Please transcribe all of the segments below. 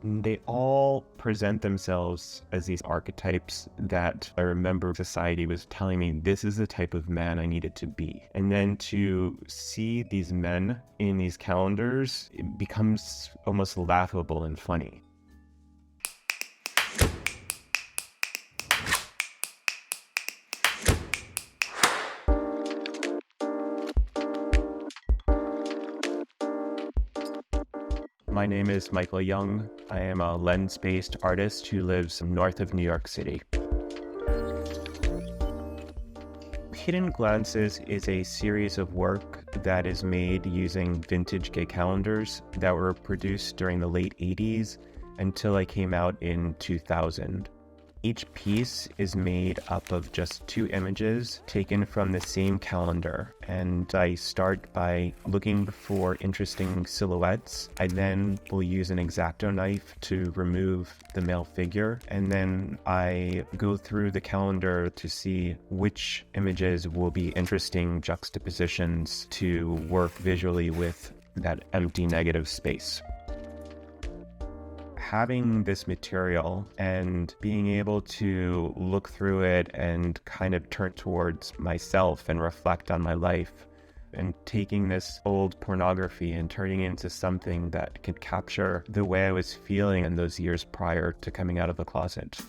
They all present themselves as these archetypes that I remember society was telling me this is the type of man I needed to be. And then to see these men in these calendars, it becomes almost laughable and funny. My name is Michael Young. I am a lens-based artist who lives north of New York City. Hidden Glances is a series of work that is made using vintage gay calendars that were produced during the late 80s until I came out in 2000. Each piece is made up of just 2 images taken from the same calendar, and I start by looking for interesting silhouettes. I then will use an X-Acto knife to remove the male figure, and then I go through the calendar to see which images will be interesting juxtapositions to work visually with that empty negative space. Having this material and being able to look through it and kind of turn towards myself and reflect on my life, and taking this old pornography and turning it into something that could capture the way I was feeling in those years prior to coming out of the closet.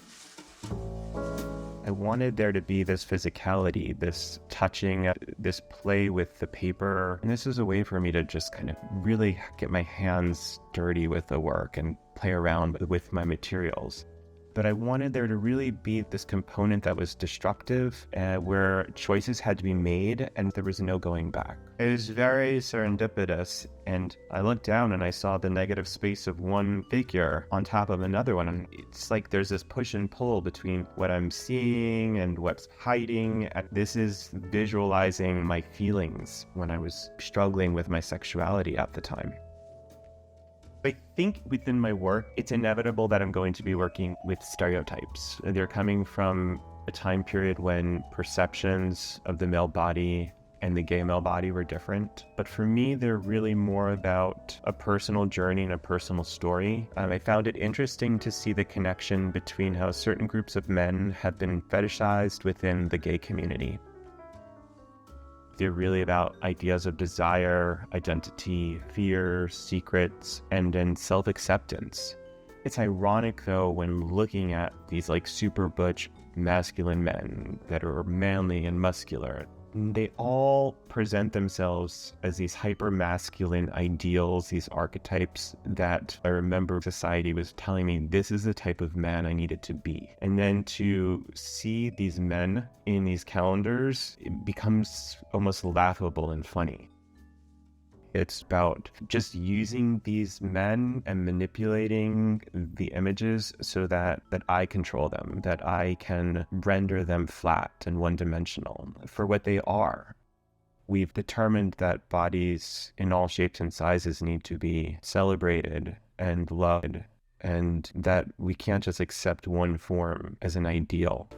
I wanted there to be this physicality, this touching, this play with the paper. And this was a way for me to just kind of really get my hands dirty with the work and play around with my materials. But I wanted there to really be this component that was destructive, where choices had to be made and there was no going back. It was very serendipitous, and I looked down and I saw the negative space of one figure on top of another one, and it's like there's this push and pull between what I'm seeing and what's hiding. And this is visualizing my feelings when I was struggling with my sexuality at the time. I think within my work, it's inevitable that I'm going to be working with stereotypes. They're coming from a time period when perceptions of the male body and the gay male body were different. But for me, they're really more about a personal journey and a personal story. I found it interesting to see the connection between how certain groups of men have been fetishized within the gay community. They're really about ideas of desire, identity, fear, secrets, and then self-acceptance. It's ironic though when looking at these like super butch masculine men that are manly and muscular. They all present themselves as these hyper-masculine ideals, these archetypes that I remember society was telling me this is the type of man I needed to be. And then to see these men in these calendars, it becomes almost laughable and funny. It's about just using these men and manipulating the images so that I control them, that I can render them flat and one-dimensional for what they are. We've determined that bodies in all shapes and sizes need to be celebrated and loved, and that we can't just accept one form as an ideal.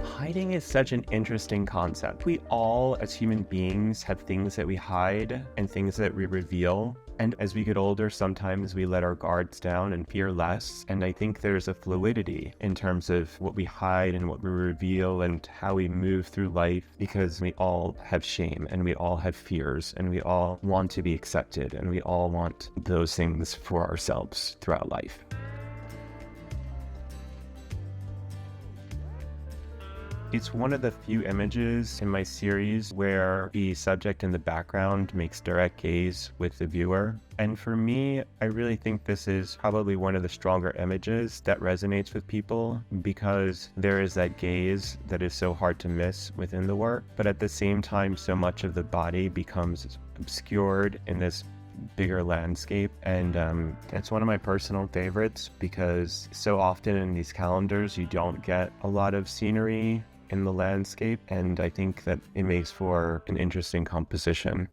Hiding is such an interesting concept. We all, as human beings, have things that we hide and things that we reveal. And as we get older, sometimes we let our guards down and fear less. And I think there's a fluidity in terms of what we hide and what we reveal and how we move through life, because we all have shame and we all have fears and we all want to be accepted and we all want those things for ourselves throughout life. It's one of the few images in my series where the subject in the background makes direct gaze with the viewer. And for me, I really think this is probably one of the stronger images that resonates with people, because there is that gaze that is so hard to miss within the work. But at the same time, so much of the body becomes obscured in this bigger landscape, and it's one of my personal favorites because so often in these calendars you don't get a lot of scenery in the landscape, and I think that it makes for an interesting composition.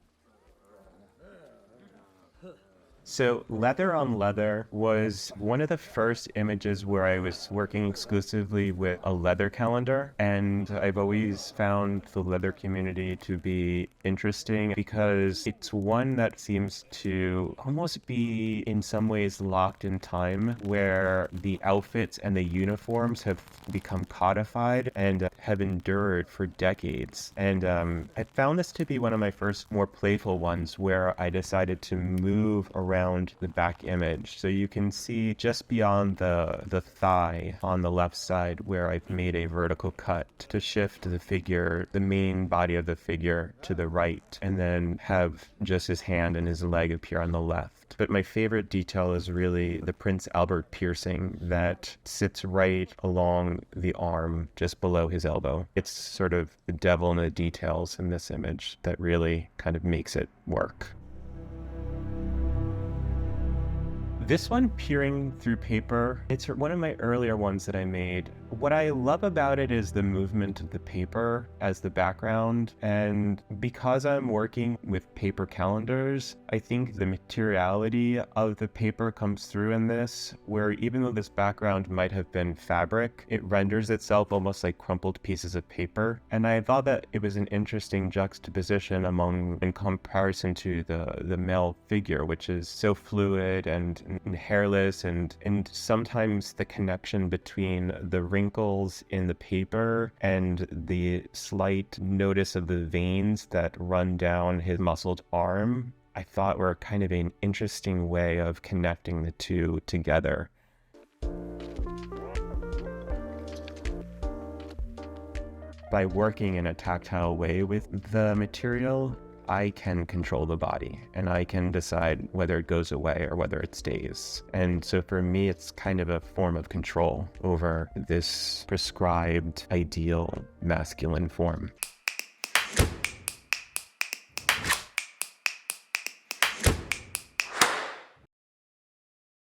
So leather on leather was one of the first images where I was working exclusively with a leather calendar. And I've always found the leather community to be interesting because it's one that seems to almost be in some ways locked in time, where the outfits and the uniforms have become codified and have endured for decades. And I found this to be one of my first more playful ones, where I decided to move around the back image. So you can see just beyond the thigh on the left side where I've made a vertical cut to shift the figure, the main body of the figure, to the right, and then have just his hand and his leg appear on the left. But my favorite detail is really the Prince Albert piercing that sits right along the arm just below his elbow. It's sort of the devil in the details in this image that really kind of makes it work. This one, peering through paper, it's one of my earlier ones that I made. What I love about it is the movement of the paper as the background, and because I'm working with paper calendars, I think the materiality of the paper comes through in this, where even though this background might have been fabric, it renders itself almost like crumpled pieces of paper. And I thought that it was an interesting juxtaposition in comparison to the male figure, which is so fluid and hairless, and sometimes the connection between the wrinkles in the paper and the slight notice of the veins that run down his muscled arm, I thought were kind of an interesting way of connecting the two together. By working in a tactile way with the material, I can control the body and I can decide whether it goes away or whether it stays. And so for me, it's kind of a form of control over this prescribed ideal masculine form.